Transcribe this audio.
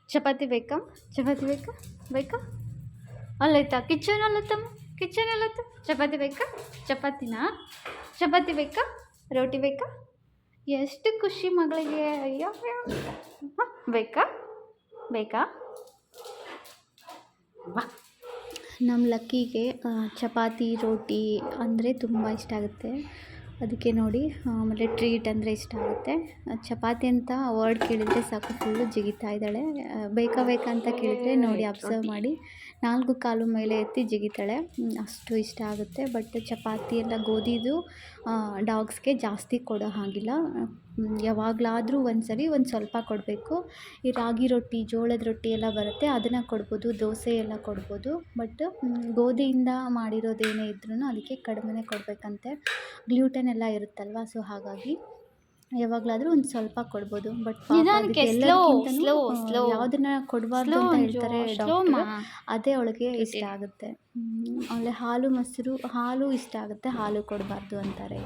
ಚಪಾತಿ ಬೇಕಾ? ಚಪಾತಿ ಬೇಕಾ? ಬೇಕಾ? ಅಲ್ಲೈತಾ ಕಿಚನ್ ಅಲ್ಲತ್ತಮ್ಮ, ಕಿಚನ್ ಅಲ್ಲತ್ತ. ಚಪಾತಿ ಬೇಕಾ? ಚಪಾತಿನಾ? ಚಪಾತಿ ಬೇಕಾ? ರೋಟಿ ಬೇಕಾ? ಎಷ್ಟು ಖುಷಿ ಮಗಳಿಗೆ. ಅಯ್ಯೋ ಹಾಂ, ಬೇಕಾ? ಬೇಕಾ? ಬಾ. ನಮ್ಮ ಲಕ್ಕಿಗೆ ಚಪಾತಿ ರೋಟಿ ಅಂದರೆ ತುಂಬ ಇಷ್ಟ ಆಗುತ್ತೆ. ಅದಕ್ಕೆ ನೋಡಿ, ಆಮೇಲೆ ಟ್ರೀಟ್ ಅಂದರೆ ಇಷ್ಟ ಆಗುತ್ತೆ. ಚಪಾತಿ ಅಂತ ವರ್ಡ್ ಕೇಳಿದರೆ ಸಾಕು ಫುಲ್ಲು ಜಿಗಿತಾ ಇದ್ದಾಳೆ. ಬೇಕಾ ಬೇಕಾ ಅಂತ ಕೇಳಿದರೆ ನೋಡಿ ಅಬ್ಸರ್ವ್ ಮಾಡಿ 4 ಕಾಲು ಮೇಲೆ ಎತ್ತಿ ಜಿಗಿತಾಳೆ. ಅಷ್ಟು ಇಷ್ಟ ಆಗುತ್ತೆ. ಬಟ್ ಚಪಾತಿ ಎಲ್ಲ ಗೋಧಿದು ಡಾಗ್ಸ್ಗೆ ಜಾಸ್ತಿ ಕೊಡೋ ಹಾಗಿಲ್ಲ. ಯಾವಾಗಲಾದರೂ ಒಂದ್ಸರಿ ಒಂದು ಸ್ವಲ್ಪ ಕೊಡಬೇಕು. ಈ ರಾಗಿ ರೊಟ್ಟಿ, ಜೋಳದ ರೊಟ್ಟಿ ಎಲ್ಲ ಬರುತ್ತೆ, ಅದನ್ನು ಕೊಡ್ಬೋದು. ದೋಸೆ ಎಲ್ಲ ಕೊಡ್ಬೋದು. ಬಟ್ ಗೋಧಿಯಿಂದ ಮಾಡಿರೋದೇನೇ ಇದ್ರೂ ಅದಕ್ಕೆ ಕಡಿಮೆನೇ ಕೊಡಬೇಕಂತೆ. ಗ್ಲೂಟೆನ್ ಎಲ್ಲ ಇರುತ್ತಲ್ವ, ಸೊ ಹಾಗಾಗಿ ಯಾವಾಗಲಾದರೂ ಒಂದು ಸ್ವಲ್ಪ ಕೊಡ್ಬೋದು. ಬಟ್ ಯಾವುದನ್ನ ಕೊಡಬಾರ್ದು ಅಂತ ಹೇಳ್ತಾರೆ ಡಾಕ್ಟ್ರು, ಅದೇ ಅವಳಿಗೆ ಇಷ್ಟ ಆಗುತ್ತೆ. ಆಮೇಲೆ ಹಾಲು ಮೊಸರು, ಹಾಲು ಇಷ್ಟ ಆಗುತ್ತೆ, ಹಾಲು ಕೊಡಬಾರ್ದು ಅಂತಾರೆ.